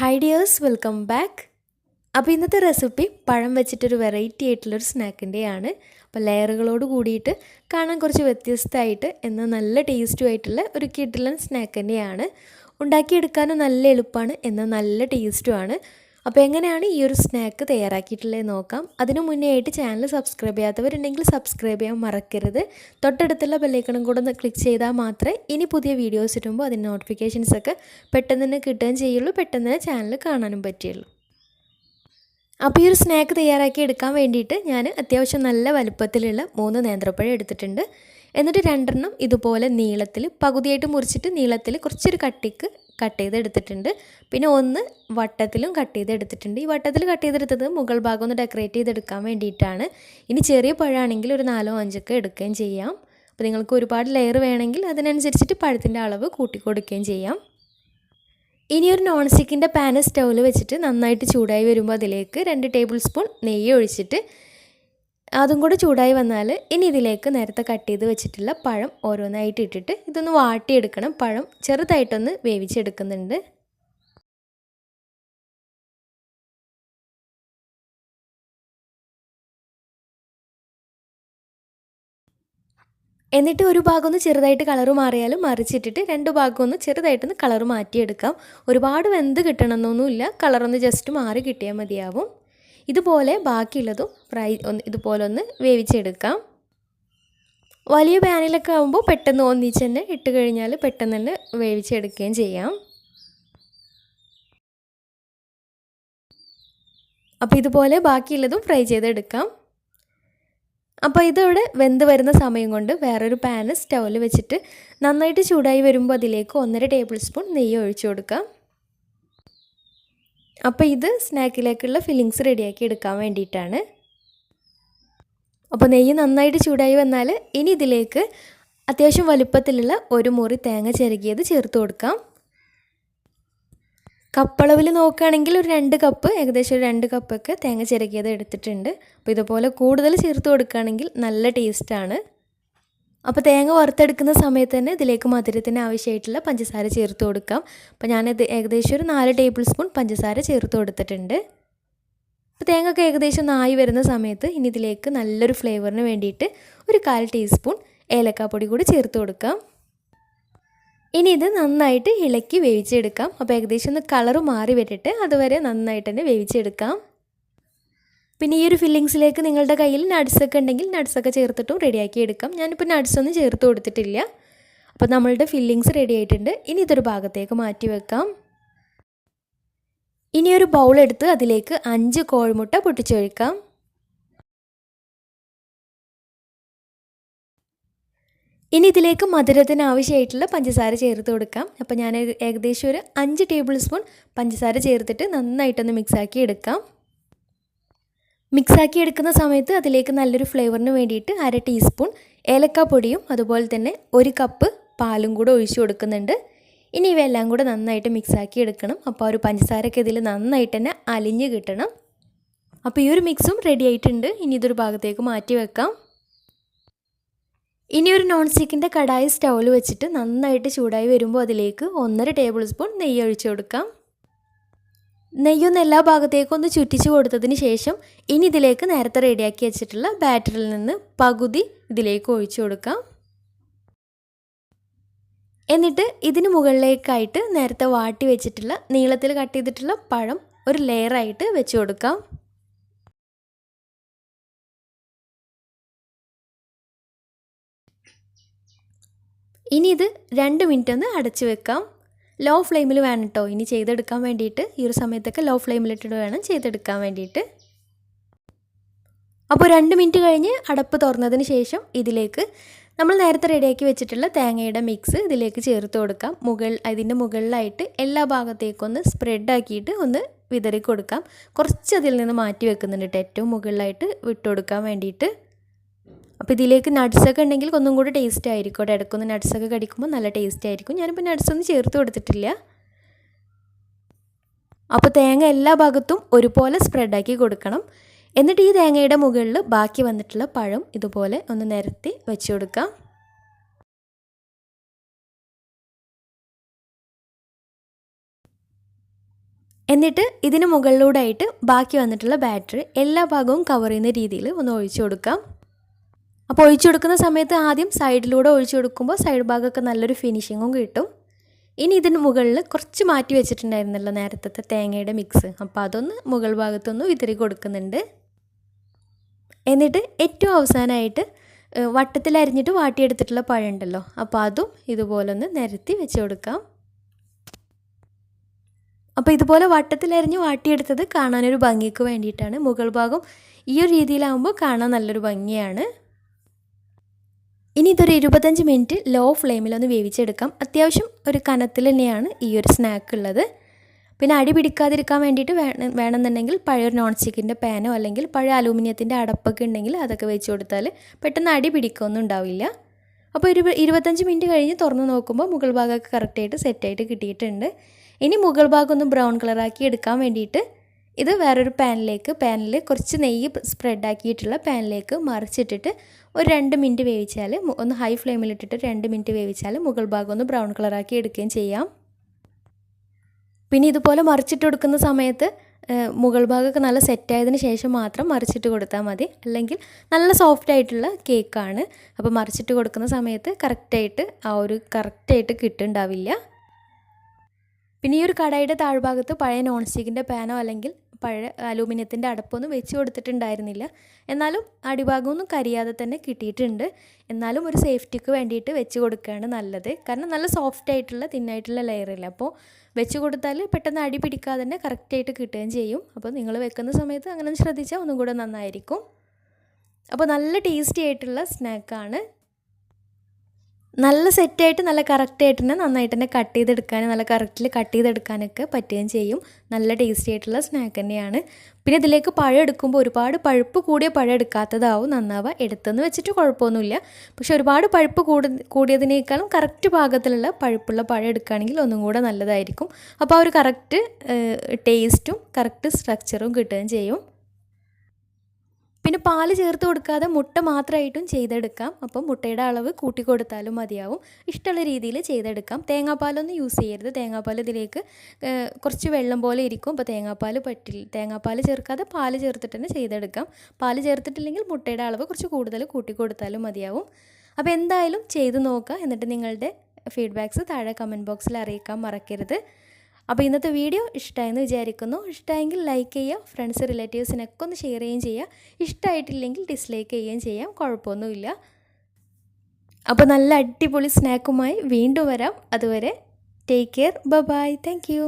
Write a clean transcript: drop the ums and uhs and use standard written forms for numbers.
Hi dears, welcome back. അപ്പോൾ ഇന്നത്തെ recipe പഴം വെച്ചിട്ടൊരു വെറൈറ്റി ആയിട്ടുള്ളൊരു സ്നാക്കിൻ്റെയാണ്. അപ്പോൾ ലെയറുകളോട് കൂടിയിട്ട് കാണാൻ കുറച്ച് വ്യത്യസ്തമായിട്ട് എന്നാൽ നല്ല ടേസ്റ്റും ആയിട്ടുള്ള ഒരു കിഡിലൻ സ്നാക്ക് തന്നെയാണ്. ഉണ്ടാക്കിയെടുക്കാനും നല്ല എളുപ്പമാണ് എന്നാൽ നല്ല ടേസ്റ്റുമാണ്. അപ്പോൾ എങ്ങനെയാണ് ഈ ഒരു സ്നാക്ക് തയ്യാറാക്കിയിട്ടുള്ളത് നോക്കാം. അതിനു മുന്നേ ആയിട്ട് ചാനൽ സബ്സ്ക്രൈബ് ചെയ്യാത്തവരുണ്ടെങ്കിൽ സബ്സ്ക്രൈബ് ചെയ്യാൻ മറക്കരുത്. തൊട്ടടുത്തുള്ള ബെല്ലൈക്കണും കൂടെ ഒന്ന് ക്ലിക്ക് ചെയ്താൽ മാത്രമേ ഇനി പുതിയ വീഡിയോസ് ഇടുമ്പോൾ അതിൻ്റെ നോട്ടിഫിക്കേഷൻസൊക്കെ പെട്ടെന്ന് തന്നെ കിട്ടുകയും ചെയ്യുള്ളൂ, പെട്ടെന്ന് തന്നെ ചാനൽ കാണാനും പറ്റുള്ളൂ. അപ്പോൾ ഈ ഒരു സ്നാക്ക് തയ്യാറാക്കി എടുക്കാൻ വേണ്ടിയിട്ട് ഞാൻ അത്യാവശ്യം നല്ല വലുപ്പത്തിലുള്ള 3 നേന്ത്രപ്പഴം എടുത്തിട്ടുണ്ട്. എന്നിട്ട് 2 ഇതുപോലെ നീളത്തിൽ പകുതിയായിട്ട് മുറിച്ചിട്ട് നീളത്തിൽ കുറച്ചൊരു കട്ടിക്ക് കട്ട് ചെയ്തെടുത്തിട്ടുണ്ട്. പിന്നെ 1 വട്ടത്തിലും കട്ട് ചെയ്തെടുത്തിട്ടുണ്ട്. ഈ വട്ടത്തിൽ കട്ട് ചെയ്തെടുത്തത് മുകൾ ഭാഗം ഒന്ന് ഡെക്കറേറ്റ് ചെയ്തെടുക്കാൻ വേണ്ടിയിട്ടാണ്. ഇനി ചെറിയ പഴമാണെങ്കിൽ ഒരു 4 5 ഒക്കെ എടുക്കുകയും ചെയ്യാം. അപ്പോൾ നിങ്ങൾക്ക് ഒരുപാട് ലെയർ വേണമെങ്കിൽ അതിനനുസരിച്ചിട്ട് പഴത്തിൻ്റെ അളവ് കൂട്ടി കൊടുക്കുകയും ചെയ്യാം. ഇനി ഒരു നോൺ സ്റ്റിക്കിൻ്റെ പാന് സ്റ്റൗവിൽ വെച്ചിട്ട് നന്നായിട്ട് ചൂടായി വരുമ്പോൾ അതിലേക്ക് 2 ടേബിൾ സ്പൂൺ നെയ്യ് ഒഴിച്ചിട്ട് അതും കൂടെ ചൂടായി വന്നാൽ ഇനി ഇതിലേക്ക് നേരത്തെ കട്ട് ചെയ്ത് വെച്ചിട്ടുള്ള പഴം ഓരോന്നായിട്ട് ഇട്ടിട്ട് ഇതൊന്ന് വാട്ടിയെടുക്കണം. പഴം ചെറുതായിട്ടൊന്ന് വേവിച്ചെടുക്കുന്നുണ്ട്. എന്നിട്ട് ഒരു ഭാഗം ഒന്ന് ചെറുതായിട്ട് കളറ് മാറിയാലും മറിച്ചിട്ടിട്ട് 2 ഭാഗം ഒന്ന് ചെറുതായിട്ടൊന്ന് കളറ് മാറ്റിയെടുക്കാം. ഒരുപാട് വെന്ത് കിട്ടണമെന്നൊന്നുമില്ല, കളറൊന്ന് ജസ്റ്റ് മാറി കിട്ടിയാൽ മതിയാവും. ഇതുപോലെ ബാക്കിയുള്ളതും ഇതുപോലെ ഒന്ന് വേവിച്ചെടുക്കാം. വലിയ പാനിലൊക്കെ ആകുമ്പോൾ പെട്ടെന്ന് ഒന്നിച്ച് തന്നെ ഇട്ട് കഴിഞ്ഞാൽ പെട്ടെന്ന് തന്നെ വേവിച്ചെടുക്കുകയും ചെയ്യാം. അപ്പോൾ ഇതുപോലെ ബാക്കിയുള്ളതും ഫ്രൈ ചെയ്തെടുക്കാം. അപ്പോൾ ഇതിവിടെ വെന്ത് വരുന്ന സമയം കൊണ്ട് വേറൊരു പാന് സ്റ്റൗവിൽ വെച്ചിട്ട് നന്നായിട്ട് ചൂടായി വരുമ്പോൾ അതിലേക്ക് 1.5 ടേബിൾ സ്പൂൺ നെയ്യ് ഒഴിച്ചു കൊടുക്കാം. അപ്പോൾ ഇത് സ്നാക്കിലേക്കുള്ള ഫില്ലിങ്സ് റെഡിയാക്കി എടുക്കാൻ വേണ്ടിയിട്ടാണ്. അപ്പോൾ നെയ്യ് നന്നായിട്ട് ചൂടായി വന്നാൽ ഇനി ഇതിലേക്ക് അത്യാവശ്യം വലുപ്പത്തിലുള്ള ഒരു മുറി തേങ്ങ ചിരകിയത് ചേർത്ത് കൊടുക്കാം. കപ്പളവിൽ നോക്കുകയാണെങ്കിൽ ഒരു 2 കപ്പ്, ഏകദേശം ഒരു 2 കപ്പൊക്കെ തേങ്ങ ചിരകിയത് എടുത്തിട്ടുണ്ട്. അപ്പോൾ ഇതുപോലെ കൂടുതൽ ചേർത്ത് കൊടുക്കുകയാണെങ്കിൽ നല്ല ടേസ്റ്റാണ്. അപ്പോൾ തേങ്ങ വറുത്തെടുക്കുന്ന സമയത്ത് തന്നെ ഇതിലേക്ക് മധുരത്തിന് ആവശ്യമായിട്ടുള്ള പഞ്ചസാര ചേർത്ത് കൊടുക്കാം. അപ്പോൾ ഞാനിത് ഏകദേശം ഒരു 4 ടേബിൾ സ്പൂൺ പഞ്ചസാര ചേർത്ത് കൊടുത്തിട്ടുണ്ട്. അപ്പോൾ തേങ്ങ ഒക്കെ ഏകദേശം ആയി വരുന്ന സമയത്ത് ഇനി ഇതിലേക്ക് നല്ലൊരു ഫ്ലേവറിന് വേണ്ടിയിട്ട് ഒരു 1/4 ടീസ്പൂൺ ഏലക്കാപ്പൊടി കൂടി ചേർത്ത് കൊടുക്കാം. ഇനി ഇത് നന്നായിട്ട് ഇളക്കി വേവിച്ചെടുക്കാം. അപ്പോൾ ഏകദേശം ഒന്ന് കളറ് മാറി വരട്ടെ, അതുവരെ നന്നായിട്ട് തന്നെ വേവിച്ചെടുക്കാം. പിന്നെ ഈ ഒരു ഫില്ലിങ്സിലേക്ക് നിങ്ങളുടെ കയ്യിൽ നട്ട്സൊക്കെ ഉണ്ടെങ്കിൽ നട്ട്സൊക്കെ ചേർത്തിട്ടും റെഡിയാക്കി എടുക്കാം. ഞാനിപ്പോൾ നട്ട്സൊന്നും ചേർത്ത് കൊടുത്തിട്ടില്ല. അപ്പോൾ നമ്മളുടെ ഫില്ലിങ്സ് റെഡി ആയിട്ടുണ്ട്. ഇനി ഇതൊരു ഭാഗത്തേക്ക് മാറ്റി വെക്കാം. ഇനി ഒരു ബൗൾ എടുത്ത് അതിലേക്ക് 5 കോഴിമുട്ട പൊട്ടിച്ചൊഴിക്കാം. ഇനി ഇതിലേക്ക് മധുരത്തിന് ആവശ്യമായിട്ടുള്ള പഞ്ചസാര ചേർത്ത് കൊടുക്കാം. അപ്പോൾ ഞാൻ ഏകദേശം ഒരു 5 ടേബിൾ സ്പൂൺ പഞ്ചസാര ചേർത്തിട്ട് നന്നായിട്ടൊന്ന് മിക്സാക്കി എടുക്കാം. മിക്സാക്കി എടുക്കുന്ന സമയത്ത് അതിലേക്ക് നല്ലൊരു ഫ്ലേവറിന് വേണ്ടിയിട്ട് 1/2 ടീസ്പൂൺ ഏലക്കാപ്പൊടിയും അതുപോലെ തന്നെ 1 കപ്പ് പാലും കൂടെ ഒഴിച്ചു കൊടുക്കുന്നുണ്ട്. ഇനി ഇവയെല്ലാം കൂടെ നന്നായിട്ട് മിക്സാക്കി എടുക്കണം. അപ്പോൾ ഒരു പഞ്ചസാരയൊക്കെ ഇതിൽ നന്നായിട്ട് തന്നെ അലിഞ്ഞ് കിട്ടണം. അപ്പോൾ ഈ ഒരു മിക്സും റെഡി ആയിട്ടുണ്ട്. ഇനി ഇതൊരു ഭാഗത്തേക്ക് മാറ്റി വെക്കാം. ഇനി ഒരു നോൺ സ്റ്റിക്കിൻ്റെ കടായി സ്റ്റൗവിൽ വെച്ചിട്ട് നന്നായിട്ട് ചൂടായി വരുമ്പോൾ അതിലേക്ക് 1.5 ടേബിൾ സ്പൂൺ നെയ്യ് ഒഴിച്ചു കൊടുക്കാം. നെയ്യൊന്ന് എല്ലാ ഭാഗത്തേക്കും ഒന്ന് ചുറ്റിച്ച് കൊടുത്തതിന് ശേഷം ഇനി ഇതിലേക്ക് നേരത്തെ റെഡിയാക്കി വെച്ചിട്ടുള്ള ബാറ്ററിൽ നിന്ന് പകുതി ഇതിലേക്ക് ഒഴിച്ചു കൊടുക്കാം. എന്നിട്ട് ഇതിന് മുകളിലേക്കായിട്ട് നേരത്തെ വാട്ടി വെച്ചിട്ടുള്ള നീളത്തിൽ കട്ട് ചെയ്തിട്ടുള്ള പഴം ഒരു ലെയറായിട്ട് വെച്ച് കൊടുക്കാം. ഇനി ഇത് 2 മിനിറ്റ് ഒന്ന് അടച്ചു വെക്കാം. ലോ ഫ്ലെയിമിൽ വേണം കേട്ടോ ഇനി ചെയ്തെടുക്കാൻ വേണ്ടിയിട്ട്. ഈ ഒരു സമയത്തൊക്കെ ലോ ഫ്ലെയിമിലിട്ടിട്ട് വേണം ചെയ്തെടുക്കാൻ വേണ്ടിയിട്ട്. അപ്പോൾ 2 മിനിറ്റ് കഴിഞ്ഞ് അടപ്പ് തുറന്നതിന് ശേഷം ഇതിലേക്ക് നമ്മൾ നേരത്തെ റെഡിയാക്കി വെച്ചിട്ടുള്ള തേങ്ങയുടെ മിക്സ് ഇതിലേക്ക് ചേർത്ത് കൊടുക്കാം. അതിൻ്റെ മുകളിലായിട്ട് എല്ലാ ഭാഗത്തേക്കൊന്ന് സ്പ്രെഡാക്കിയിട്ട് ഒന്ന് വിതറി കൊടുക്കാം. കുറച്ച് അതിൽ നിന്ന് മാറ്റി വെക്കുന്നുണ്ട് കേട്ടോ, ഏറ്റവും മുകളിലായിട്ട് വിട്ട് കൊടുക്കാൻ വേണ്ടിയിട്ട്. അപ്പോൾ ഇതിലേക്ക് നട്ട്സൊക്കെ ഉണ്ടെങ്കിൽ ഒന്നും കൂടി ടേസ്റ്റ് ആയിരിക്കും. ഇടയ്ക്കൊന്ന് നട്ട്സൊക്കെ കടിക്കുമ്പോൾ നല്ല ടേസ്റ്റ് ആയിരിക്കും. ഞാനിപ്പോൾ നട്ട്സൊന്നും ചേർത്ത് കൊടുത്തിട്ടില്ല. അപ്പോൾ തേങ്ങ എല്ലാ ഭാഗത്തും ഒരുപോലെ സ്പ്രെഡാക്കി കൊടുക്കണം. എന്നിട്ട് ഈ തേങ്ങയുടെ മുകളിൽ ബാക്കി വന്നിട്ടുള്ള പഴം ഇതുപോലെ ഒന്ന് നിരത്തി വെച്ച് കൊടുക്കാം. എന്നിട്ട് ഇതിന് മുകളിലൂടെയായിട്ട് ബാക്കി വന്നിട്ടുള്ള ബാറ്റർ എല്ലാ ഭാഗവും കവർ ചെയ്യുന്ന രീതിയിൽ ഒന്ന് ഒഴിച്ചു കൊടുക്കാം. അപ്പോൾ ഒഴിച്ചു കൊടുക്കുന്ന സമയത്ത് ആദ്യം സൈഡിലൂടെ ഒഴിച്ചു കൊടുക്കുമ്പോൾ സൈഡ് ഭാഗമൊക്കെ നല്ലൊരു ഫിനിഷിങ്ങും കിട്ടും. ഇനി ഇതിന് മുകളിൽ കുറച്ച് മാറ്റി വെച്ചിട്ടുണ്ടായിരുന്നല്ലോ നേരത്തെ തേങ്ങയുടെ മിക്സ്, അപ്പോൾ അതൊന്ന് മുകൾ ഭാഗത്തൊന്ന് വിതറി കൊടുക്കുന്നുണ്ട്. എന്നിട്ട് ഏറ്റവും അവസാനമായിട്ട് വട്ടത്തിൽ അരിഞ്ഞിട്ട് വാട്ടിയെടുത്തിട്ടുള്ള പഴം ഉണ്ടല്ലോ, അപ്പോൾ അതും ഇതുപോലെ ഒന്ന് നിരത്തി വെച്ച് കൊടുക്കാം. അപ്പോൾ ഇതുപോലെ വട്ടത്തിലരിഞ്ഞ് വാട്ടിയെടുത്തത് കാണാനൊരു ഭംഗിക്ക് വേണ്ടിയിട്ടാണ്. മുകൾ ഭാഗം ഈ ഒരു രീതിയിലാകുമ്പോൾ കാണാൻ നല്ലൊരു ഭംഗിയാണ്. ഇനി ഇതൊരു 25 മിനിറ്റ് ലോ ഫ്ലെയിമിലൊന്ന് വേവിച്ചെടുക്കാം. അത്യാവശ്യം ഒരു കനത്തിൽ തന്നെയാണ് ഈ ഒരു സ്നാക്ക് ഉള്ളത്. പിന്നെ അടി പിടിക്കാതിരിക്കാൻ വേണ്ടിയിട്ട് വേണമെന്നുണ്ടെങ്കിൽ പഴയ ഒരു നോൺ സ്റ്റിക്കിൻ്റെ പാനോ അല്ലെങ്കിൽ പഴയ അലൂമിനിയത്തിൻ്റെ അടപ്പൊക്കെ ഉണ്ടെങ്കിൽ അതൊക്കെ വെച്ച് കൊടുത്താൽ പെട്ടെന്ന് അടി പിടിക്കൊന്നും ഉണ്ടാവില്ല. അപ്പോൾ ഒരു 25 മിനിറ്റ് കഴിഞ്ഞ് തുറന്ന് നോക്കുമ്പോൾ മുകൾ ഭാഗമൊക്കെ കറക്റ്റായിട്ട് സെറ്റായിട്ട് കിട്ടിയിട്ടുണ്ട്. ഇനി മുകൾ ഭാഗം ഒന്ന് ബ്രൗൺ കളറാക്കി എടുക്കാൻ വേണ്ടിയിട്ട് ഇത് വേറൊരു പാനിൽ കുറച്ച് നെയ്യ് സ്പ്രെഡാക്കിയിട്ടുള്ള പാനിലേക്ക് മറിച്ചിട്ടിട്ട് ഒരു 2 മിനിറ്റ് വേവിച്ചാൽ, ഒന്ന് ഹൈ ഫ്ലെയിമിലിട്ടിട്ട് 2 മിനിറ്റ് വേവിച്ചാൽ മുകൾ ഭാഗം ഒന്ന് ബ്രൗൺ കളറാക്കി എടുക്കുകയും ചെയ്യാം. പിന്നെ ഇതുപോലെ മറിച്ചിട്ട് കൊടുക്കുന്ന സമയത്ത് മുകൾ ഭാഗമൊക്കെ നല്ല സെറ്റായതിന് ശേഷം മാത്രം മറിച്ചിട്ട് കൊടുത്താൽ മതി, അല്ലെങ്കിൽ നല്ല സോഫ്റ്റ് ആയിട്ടുള്ള കേക്കാണ്. അപ്പോൾ മറിച്ചിട്ട് കൊടുക്കുന്ന സമയത്ത് കറക്റ്റായിട്ട് കിട്ടുന്നുണ്ടാവില്ല. പിന്നെ ഈ ഒരു കടായിയുടെ താഴ്ഭാഗത്ത് പഴയ നോൺ സ്റ്റിക്കിൻ്റെ പാനോ അല്ലെങ്കിൽ പഴയ അലൂമിനിയത്തിൻ്റെ അടപ്പൊന്നും വെച്ച് കൊടുത്തിട്ടുണ്ടായിരുന്നില്ല. എന്നാലും അടിഭാഗമൊന്നും കരിയാതെ തന്നെ കിട്ടിയിട്ടുണ്ട്. എന്നാലും ഒരു സേഫ്റ്റിക്ക് വേണ്ടിയിട്ട് വെച്ച് കൊടുക്കുകയാണ് നല്ലത്. കാരണം നല്ല സോഫ്റ്റ് ആയിട്ടുള്ള തിന്നായിട്ടുള്ള ലെയറില്ല, അപ്പോൾ വെച്ച് കൊടുത്താൽ പെട്ടെന്ന് അടി പിടിക്കാതെ തന്നെ കറക്റ്റായിട്ട് കിട്ടുകയും ചെയ്യും. അപ്പോൾ നിങ്ങൾ വെക്കുന്ന സമയത്ത് അങ്ങനെ ശ്രദ്ധിച്ചാൽ ഒന്നും കൂടെ നന്നായിരിക്കും. അപ്പോൾ നല്ല ടേസ്റ്റി ആയിട്ടുള്ള സ്നാക്കാണ്. നല്ല സെറ്റായിട്ട് നല്ല കറക്റ്റായിട്ട് തന്നെ നന്നായിട്ട് തന്നെ കട്ട് ചെയ്തെടുക്കാൻ, നല്ല കറക്റ്റിൽ കട്ട് ചെയ്തെടുക്കാനൊക്കെ പറ്റുകയും ചെയ്യും. നല്ല ടേസ്റ്റി ആയിട്ടുള്ള സ്നാക്ക് തന്നെയാണ്. പിന്നെ ഇതിലേക്ക് പഴം എടുക്കുമ്പോൾ ഒരുപാട് പഴുപ്പ് കൂടിയ പഴം എടുക്കാത്തതാവും നന്നാവുക. എടുത്തെന്ന് വെച്ചിട്ട് കുഴപ്പമൊന്നുമില്ല, പക്ഷെ ഒരുപാട് പഴുപ്പ് കൂടിയതിനേക്കാളും കറക്റ്റ് പാകത്തിലുള്ള പഴുപ്പുള്ള പഴം എടുക്കുകയാണെങ്കിൽ ഒന്നും കൂടെ നല്ലതായിരിക്കും. അപ്പോൾ ആ ഒരു കറക്റ്റ് ടേസ്റ്റും കറക്റ്റ് സ്ട്രക്ചറും കിട്ടുകയും ചെയ്യും. പിന്നെ പാല് ചേർത്ത് കൊടുക്കാതെ മുട്ട മാത്രമായിട്ടും ചെയ്തെടുക്കാം. അപ്പം മുട്ടയുടെ അളവ് കൂട്ടി കൊടുത്താലും മതിയാവും. ഇഷ്ടമുള്ള രീതിയിൽ ചെയ്തെടുക്കാം. തേങ്ങാപ്പാലൊന്നും യൂസ് ചെയ്യരുത്. തേങ്ങാപ്പാൽ ഇതിലേക്ക് കുറച്ച് വെള്ളം പോലെ ഇരിക്കും. അപ്പോൾ തേങ്ങാപ്പാൽ പറ്റില്ല. തേങ്ങാപ്പാൽ ചേർക്കാതെ പാല് ചേർത്തിട്ട് തന്നെ ചെയ്തെടുക്കാം. പാല് ചേർത്തിട്ടില്ലെങ്കിൽ മുട്ടയുടെ അളവ് കുറച്ച് കൂടുതൽ കൂട്ടി കൊടുത്താലും മതിയാവും. അപ്പോൾ എന്തായാലും ചെയ്ത് നോക്കുക. എന്നിട്ട് നിങ്ങളുടെ ഫീഡ്ബാക്ക്സ് താഴെ കമൻറ്റ് ബോക്സിൽ അറിയിക്കാൻ മറക്കരുത്. അപ്പോൾ ഇന്നത്തെ വീഡിയോ ഇഷ്ടമായെന്ന് വിചാരിക്കുന്നു. ഇഷ്ടമായെങ്കിൽ ലൈക്ക് ചെയ്യുക, ഫ്രണ്ട്സ് റിലേറ്റീവ്സിനൊക്കെ ഒന്ന് ഷെയർ ചെയ്യുകയും ചെയ്യുക. ഇഷ്ടമായിട്ടില്ലെങ്കിൽ ഡിസ്ലൈക്ക് ചെയ്യുകയും ചെയ്യാം, കുഴപ്പമൊന്നുമില്ല. അപ്പോൾ നല്ല അടിപൊളി സ്നാക്കുമായി വീണ്ടും വരാം. അതുവരെ take care, bye, thank U.